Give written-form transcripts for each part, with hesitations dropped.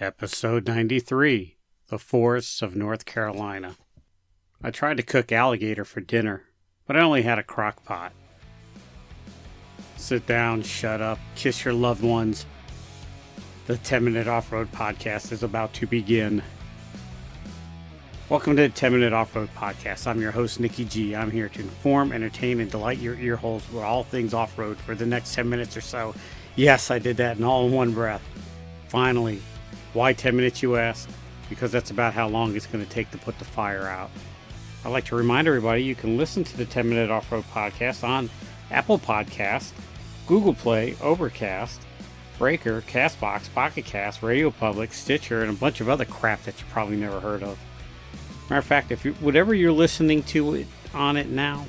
Episode 93, The Forests of North Carolina. I tried to cook alligator for dinner, but I only had a crock pot. Sit down, shut up, kiss your loved ones. The 10-Minute Off-Road Podcast is about to begin. Welcome to the 10-Minute Off-Road Podcast. I'm your host, Nikki G. I'm here to inform, entertain, and delight your ear holes with all things off-road for the next 10 minutes or so. Yes, I did that all in one breath. Finally. Why 10 minutes, you ask? Because that's about how long it's going to take to put the fire out. I'd like to remind everybody you can listen to the 10-Minute Off-Road Podcast on Apple Podcast, Google Play, Overcast, Breaker, CastBox, Pocket Cast, Radio Public, Stitcher, and a bunch of other crap that you probably never heard of. Matter of fact, whatever you're listening to it on it now,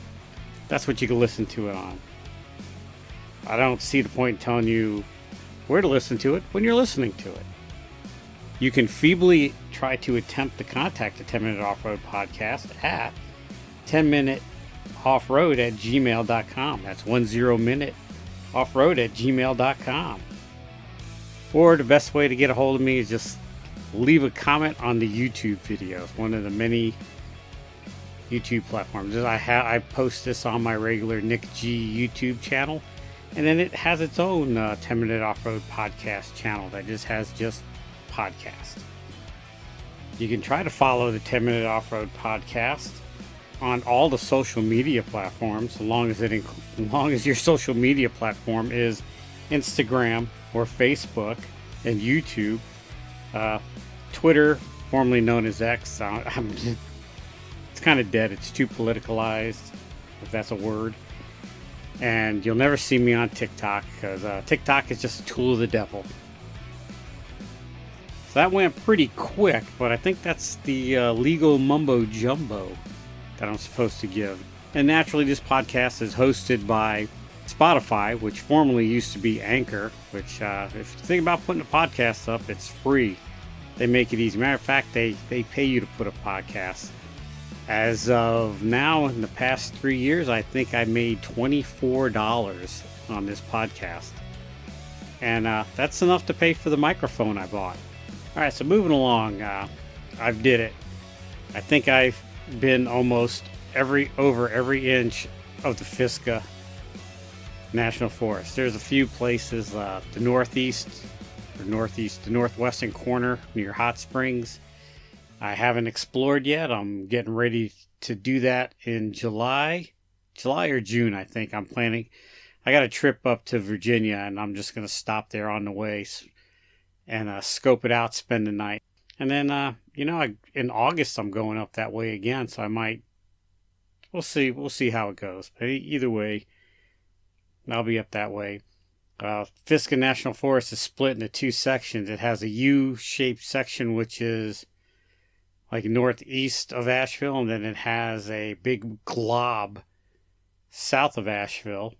that's what you can listen to it on. I don't see the point in telling you where to listen to it when you're listening to it. You can feebly try to attempt to contact the 10-Minute Off-Road Podcast at 10minuteoffroad@gmail.com. That's 10minuteoffroad@gmail.com. Or the best way to get a hold of me is just leave a comment on the YouTube video. It's one of the many YouTube platforms. I post this on my regular Nick G YouTube channel, and then it has its own 10-Minute Off-Road Podcast channel that just has podcast. You can try to follow the 10-Minute Off-Road Podcast on all the social media platforms, as long as your social media platform is Instagram or Facebook and YouTube. Twitter, formerly known as X, it's kind of dead. It's too politicalized, if that's a word. And you'll never see me on TikTok, because TikTok is just a tool of the devil. So that went pretty quick, but I think that's the legal mumbo jumbo that I'm supposed to give. And naturally, this podcast is hosted by Spotify, which formerly used to be Anchor, which if you think about putting a podcast up, it's free. They make it easy. Matter of fact, they pay you to put a podcast. As of now, in the past 3 years, I think I made $24 on this podcast. And that's enough to pay for the microphone I bought. Alright, so moving along, I've did it. I think I've been almost over every inch of the Fiska National Forest. There's a few places, the northwestern corner near Hot Springs. I haven't explored yet. I'm getting ready to do that in July or June, I think. I'm planning. I got a trip up to Virginia, and I'm just going to stop there on the way and scope it out, spend the night. And then, in August, I'm going up that way again, so we'll see how it goes. But either way, I'll be up that way. Fiska National Forest is split into two sections. It has a U-shaped section, which is like northeast of Asheville, and then it has a big glob south of Asheville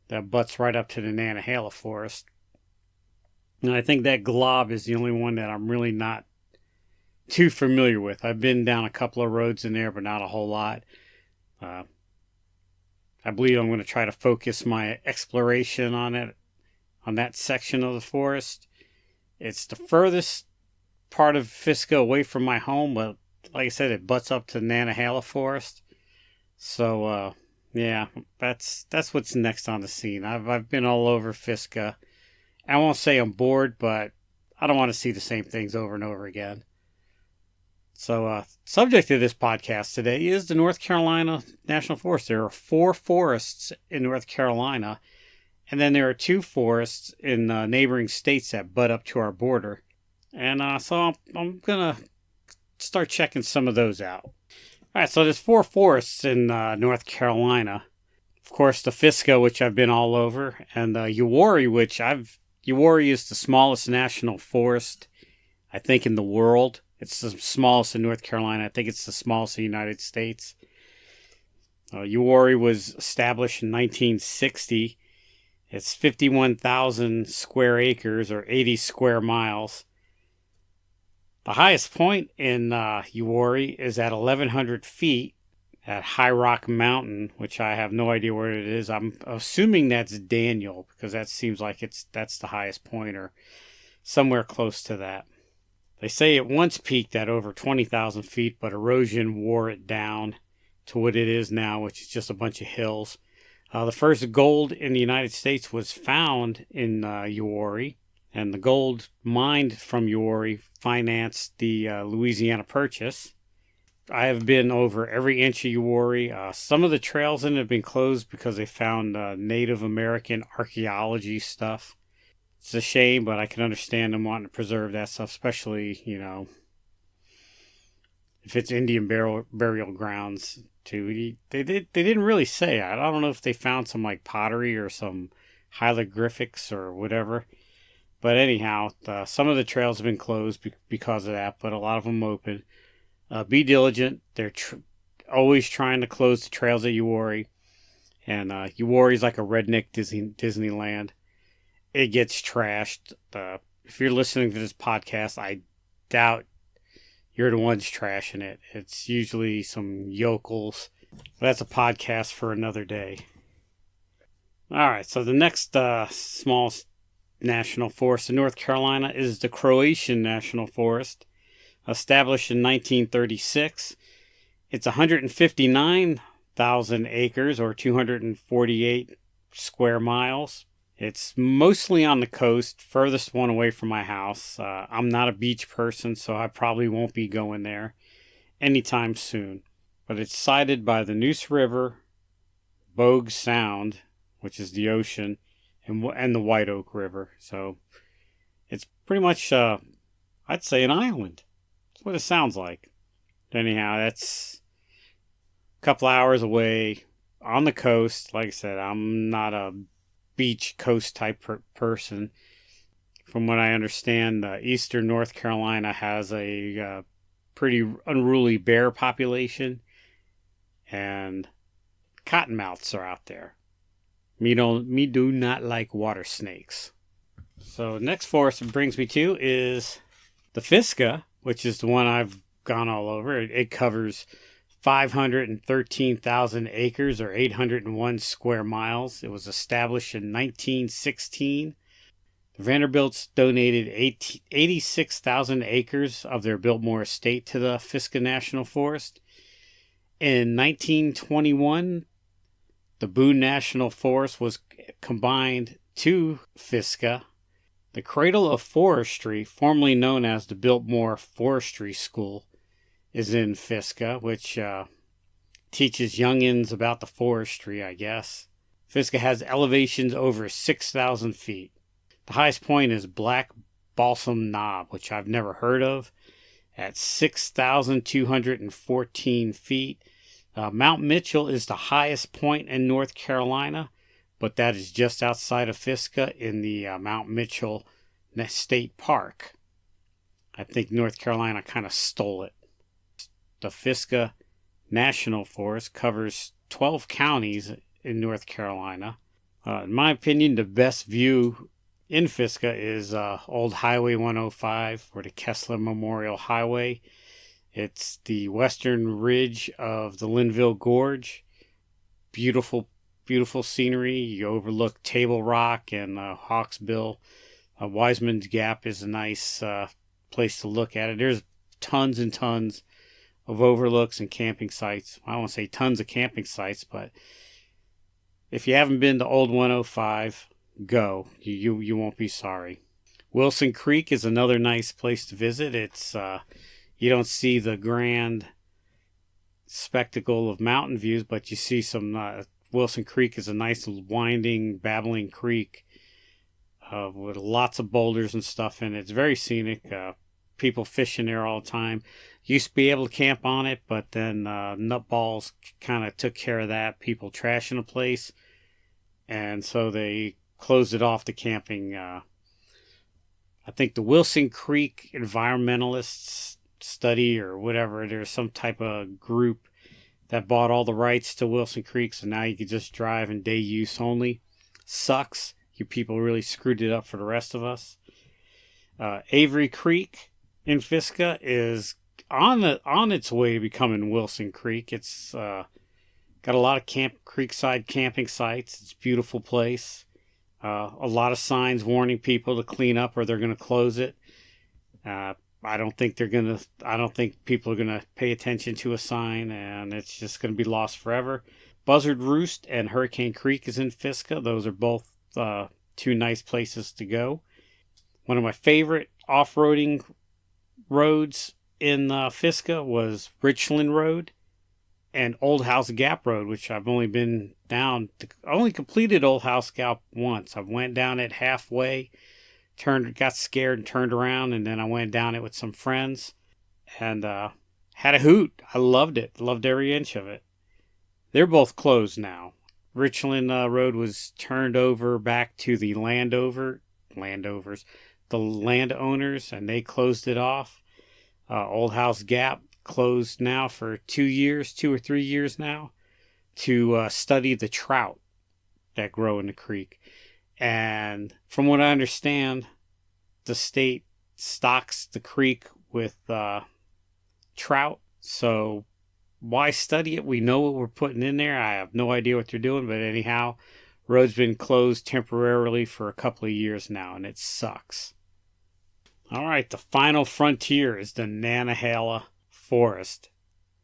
that butts right up to the Nantahala Forest. And I think that glob is the only one that I'm really not too familiar with. I've been down a couple of roads in there, but not a whole lot. I believe I'm going to try to focus my exploration on that section of the forest. It's the furthest part of Fiska away from my home, but like I said, it butts up to Nantahala Forest. So, yeah, that's what's next on the scene. I've been all over Fiska. I won't say I'm bored, but I don't want to see the same things over and over again. So, subject of this podcast today is the North Carolina National Forest. There are 4 forests in North Carolina, and then there are 2 forests in neighboring states that butt up to our border. And so I'm going to start checking some of those out. All right, so there's 4 forests in North Carolina. Of course, the Fiska, which I've been all over, and Uwharrie, Uwharrie is the smallest national forest, I think, in the world. It's the smallest in North Carolina. I think it's the smallest in the United States. Uwharrie was established in 1960. It's 51,000 square acres, or 80 square miles. The highest point in Uwharrie is at 1,100 feet at High Rock Mountain, which I have no idea where it is. I'm assuming that's Daniel, because that seems like that's the highest point, or somewhere close to that. They say it once peaked at over 20,000 feet, but erosion wore it down to what it is now, which is just a bunch of hills. The first gold in the United States was found in Uwharrie, and the gold mined from Uwharrie financed the Louisiana Purchase. I have been over every inch of Uwharrie. Some of the trails in it have been closed because they found Native American archaeology stuff. It's a shame, but I can understand them wanting to preserve that stuff, especially, if it's Indian burial grounds too. They didn't really say. I don't know if they found some like pottery or some hieroglyphics or whatever. But anyhow, some of the trails have been closed because of that, but a lot of them open. Be diligent. They're always trying to close the trails at Uwharrie. And Uwharrie's like a redneck Disneyland. It gets trashed. If you're listening to this podcast, I doubt you're the ones trashing it. It's usually some yokels. But that's a podcast for another day. All right, so the next small national forest in North Carolina is the Croatian National Forest, established in 1936. It's 159,000 acres or 248 square miles. It's mostly on the coast, furthest one away from my house. I'm not a beach person, so I probably won't be going there anytime soon. But it's sited by the Neuse River, Bogue Sound, which is the ocean, and the White Oak River. So it's pretty much, I'd say, an island. That's what it sounds like. Anyhow, that's a couple hours away on the coast. Like I said, I'm not a beach coast type person. From what I understand, eastern North Carolina has a pretty unruly bear population, and cottonmouths are out there. Me do not like water snakes. So next forest it brings me to is the Fiska, which is the one I've gone all over. It covers 513,000 acres or 801 square miles. It was established in 1916. The Vanderbilts donated 86,000 acres of their Biltmore estate to the Fiska National Forest. In 1921, the Boone National Forest was combined to Fiska. The Cradle of Forestry, formerly known as the Biltmore Forestry School, is in Fiska, which teaches youngins about the forestry, I guess. Fiska has elevations over 6,000 feet. The highest point is Black Balsam Knob, which I've never heard of, at 6,214 feet. Mount Mitchell is the highest point in North Carolina, but that is just outside of Fiska in the Mount Mitchell State Park. I think North Carolina kind of stole it. The Fiska National Forest covers 12 counties in North Carolina. In my opinion, the best view in Fiska is Old Highway 105 or the Kessler Memorial Highway. It's the western ridge of the Linville Gorge. Beautiful, beautiful scenery. You overlook Table Rock and Hawksbill. Wiseman's Gap is a nice place to look at it. There's tons and tons of overlooks and camping sites. I won't say tons of camping sites, but if you haven't been to Old 105, go. You won't be sorry. Wilson Creek is another nice place to visit. It's you don't see the grand spectacle of mountain views, but you see some. Wilson Creek is a nice winding, babbling creek with lots of boulders and stuff in it. It's very scenic. People fishing there all the time. Used to be able to camp on it, but then nutballs kind of took care of that. People trashing the place, and so they closed it off to camping. I think the Wilson Creek Environmentalists Study or whatever, there's some type of group that bought all the rights to Wilson Creek, so now you can just drive in day use only. Sucks. You people really screwed it up for the rest of us. Avery Creek in Fiska is on its way to becoming Wilson Creek. It's got a lot of creekside camping sites. It's a beautiful place. A lot of signs warning people to clean up or they're going to close it. I don't think people are gonna pay attention to a sign, and it's just gonna be lost forever. Buzzard Roost and Hurricane Creek is in Fiska. Those are both two nice places to go. One of my favorite off-roading roads in Fiska was Richland Road and Old House Gap Road, which I've only been down. I only completed Old House Gap once. I went down it halfway, got scared and turned around, and then I went down it with some friends and had a hoot. I loved it. Loved every inch of it. They're both closed now. Richland Road was turned over back to the landowners, and they closed it off. Old House Gap closed now for 2 or 3 years now to study the trout that grow in the creek. And from what I understand, the state stocks the creek with trout. So why study it? We know what we're putting in there. I have no idea what they're doing, but anyhow, road's been closed temporarily for a couple of years now, and it sucks. All right, the final frontier is the Nantahala Forest.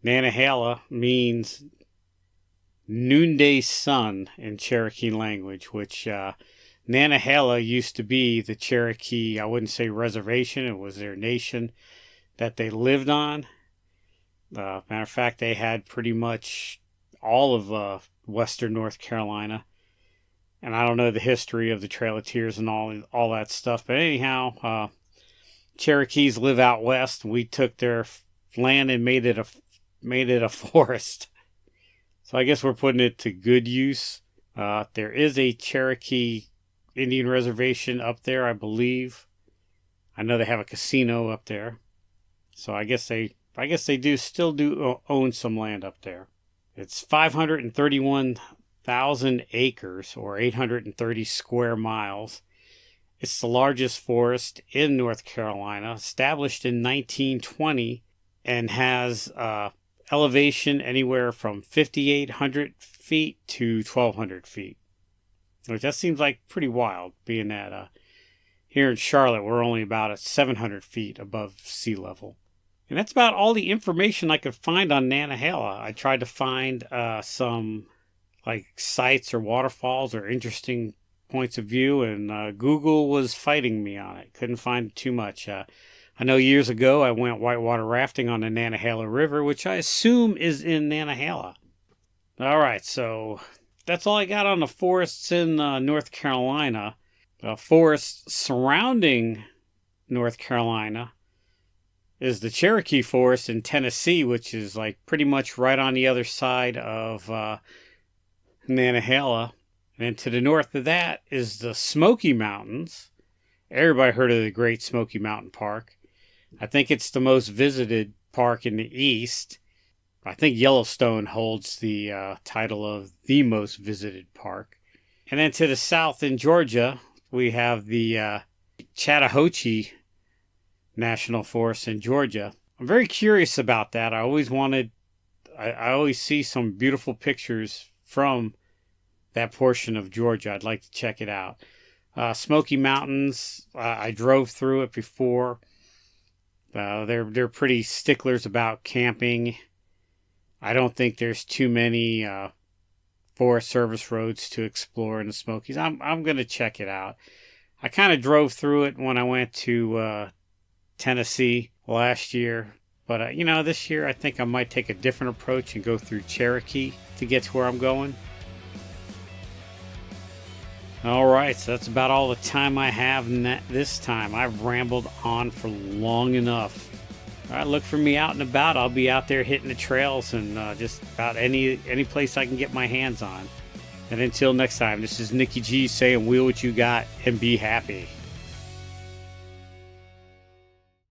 Nantahala means noonday sun in Cherokee language, which Nantahala used to be the Cherokee, I wouldn't say reservation, it was their nation that they lived on. Matter of fact, they had pretty much all of western North Carolina. And I don't know the history of the Trail of Tears and all that stuff. But anyhow, Cherokees live out west. We took their land and made it a forest. So I guess we're putting it to good use. There is a Cherokee Indian reservation up there, I believe. I know they have a casino up there. So I guess they still do own some land up there. It's 531,000 acres or 830 square miles. It's the largest forest in North Carolina, established in 1920, and has elevation anywhere from 5,800 feet to 1,200 feet. Which that seems like pretty wild, being that here in Charlotte we're only about at 700 feet above sea level. And that's about all the information I could find on Nantahala. I tried to find some like sites or waterfalls or interesting points of view, and Google was fighting me on it. Couldn't find too much. I know years ago I went whitewater rafting on the Nantahala River, which I assume is in Nantahala. All right, so that's all I got on the forests in North Carolina. The forests surrounding North Carolina is the Cherokee Forest in Tennessee, which is like pretty much right on the other side of Nantahala. And to the north of that is the Smoky Mountains. Everybody heard of the Great Smoky Mountain Park. I think it's the most visited park in the east. I think Yellowstone holds the title of the most visited park. And then to the south in Georgia, we have the Chattahoochee National Forest in Georgia. I'm very curious about that. I always see some beautiful pictures from that portion of Georgia. I'd like to check it out. Smoky Mountains, I drove through it before. They're pretty sticklers about camping. I don't think there's too many Forest Service roads to explore in the Smokies. I'm going to check it out. I kind of drove through it when I went to Tennessee last year. But, this year I think I might take a different approach and go through Cherokee to get to where I'm going. All right, so that's about all the time I have this time. I've rambled on for long enough. All right, look for me out and about. I'll be out there hitting the trails and just about any place I can get my hands on. And until next time, this is Nicky G saying, wheel what you got and be happy.